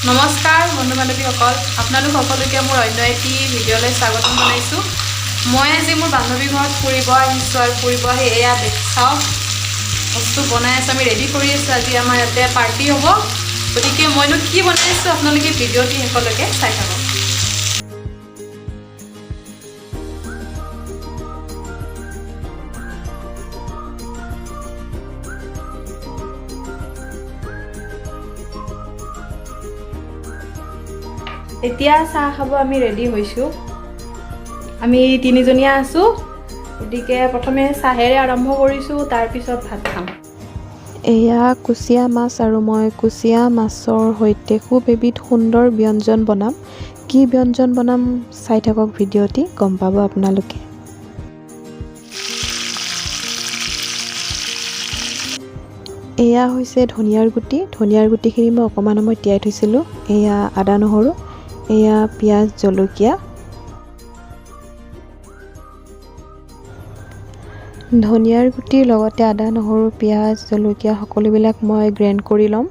নমস্কাৰ বন্ধু বান্ধৱীসকল, আপোনালোক সকলোকে মোৰ অন্য এটি ভিডিঅ'লৈ স্বাগতম জনাইছোঁ। মই আজি মোৰ বান্ধৱীৰ ঘৰত ফুৰিব আহিছোঁ আৰু ফুৰিব আহি এয়া চাওক বস্তু বনাই আছোঁ, আমি ৰেডি কৰি আছোঁ। আজি আমাৰ ইয়াতে পাৰ্টি হ'ব, গতিকে মইনো কি বনাইছোঁ আপোনালোকে ভিডিঅ'টি শেষলৈকে চাই থাকক। এতিয়া চাহ খাব আমি ৰেডি হৈছোঁ। আমি তিনিজনীয়া আছোঁ, গতিকে প্ৰথমে চাহেৰে আৰম্ভ কৰিছোঁ, তাৰপিছত ভাত খাম। এয়া কুচিয়া মাছ আৰু মই কুচিয়া মাছৰ সৈতে খুব এবিধ সুন্দৰ ব্যঞ্জন বনাম। কি ব্যঞ্জন বনাম চাই থাকক ভিডিঅ'টি, গম পাব আপোনালোকে। এয়া হৈছে ধনিয়াৰ গুটিখিনি মই অকণমান সময় তিয়াই থৈছিলোঁ। এয়া আদা নহৰু, এয়া পিঁয়াজ জলকীয়া। ধনিয়াৰ গুটিৰ লগতে আদা নহৰু পিঁয়াজ জলকীয়া সকলোবিলাক মই গ্ৰাইণ্ড কৰি ল'ম।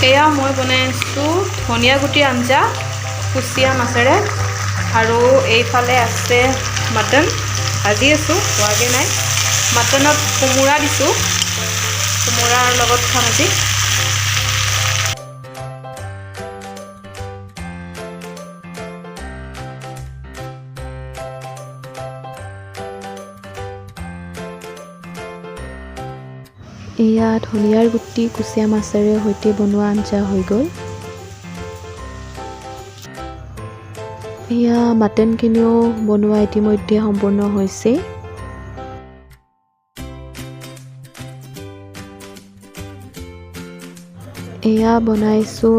এয়া মই বনাই আছোঁ ধনিয়া গুটিৰ আঞ্জা কুচিয়া মাছেৰে, আৰু এইফালে আছে মাটন ভাজি আছোঁ, হোৱাগৈ নাই। মাটনত কোমোৰা দিছোঁ, কোমোৰাৰ লগত খাম আজি। এয়া ধনিয়াৰ গুটি কুচিয়া মাছেৰে সৈতে বনোৱা আঞ্জা হৈ গ'ল। এয়া মাটনখিনিও বনোৱা ইতিমধ্যে সম্পূৰ্ণ হৈছে। এয়া বনাইছোঁ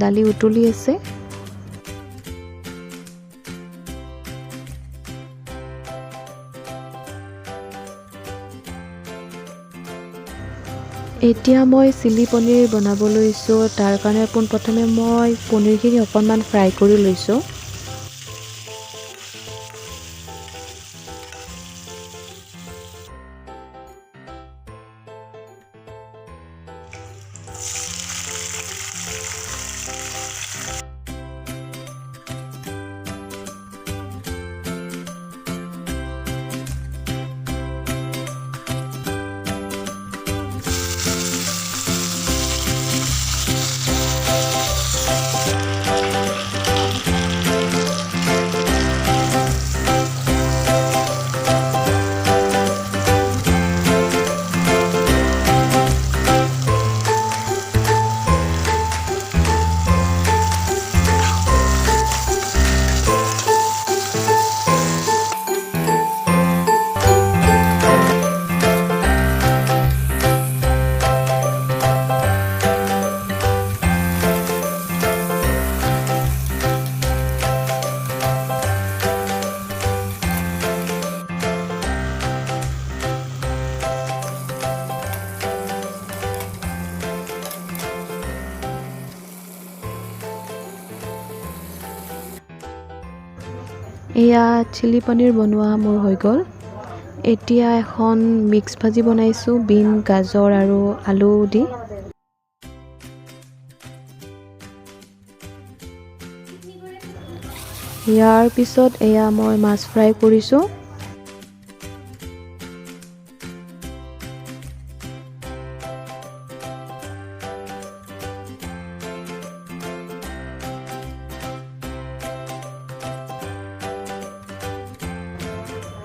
দালি উতলি আছে। এতিয়া মই চিলি পনীৰ বনাব লৈছোঁ। তাৰ কাৰণে পোনপ্ৰথমে মই পনীৰখিনি অকণমান ফ্ৰাই কৰি লৈছোঁ। এয়া চিলি পনীৰ বনোৱা মোৰ হৈ গ'ল। এতিয়া এখন মিক্স ভাজি বনাইছোঁ বিন গাজৰ আৰু আলু দি। ইয়াৰ পিছত এয়া মই মাছ ফ্ৰাই কৰিছোঁ।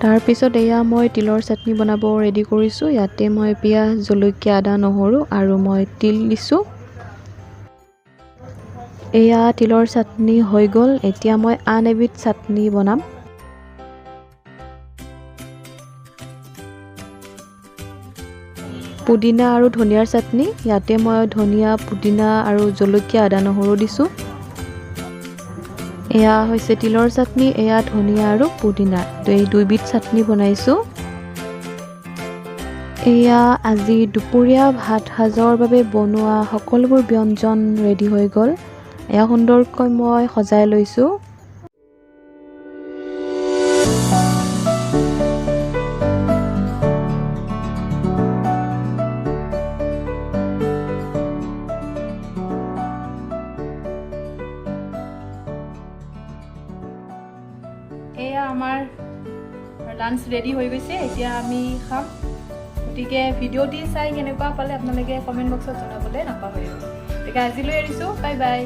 তাৰপিছত এয়া মই তিলৰ চাটনি বনাব ৰেডি কৰিছোঁ। ইয়াতে মই পিঁয়াজ, জলকীয়া, আদা, নহৰু আৰু মই তিল দিছোঁ। এয়া তিলৰ চাটনি হৈ গ'ল। এতিয়া মই আন এবিধ চাটনি বনাম। পুদিনা আৰু ধনিয়াৰ চাটনি। ইয়াতে মই ধনিয়া, পুদিনা আৰু জলকীয়া, আদা, নহৰু দিছোঁ। এয়া হৈছে তিলৰ চাটনি, এয়া ধনিয়া আৰু পুদিনা, এই দুইবিধ চাটনি বনাইছোঁ। এয়া আজি দুপৰীয়া ভাত সাজৰ বাবে বনোৱা সকলোবোৰ ব্যঞ্জন ৰেডি হৈ গ'ল। এয়া সুন্দৰকৈ মই সজাই লৈছোঁ। এয়া আমাৰ লাঞ্চ ৰেডি হৈ গৈছে, এতিয়া আমি খাম। গতিকে ভিডিঅ'টি চাই কেনেকুৱা পালে আপোনালোকে কমেণ্ট বক্সত জনাবলৈ নাপাহৰিব। গতিকে আজিলৈ এৰিছোঁ, বাই বাই।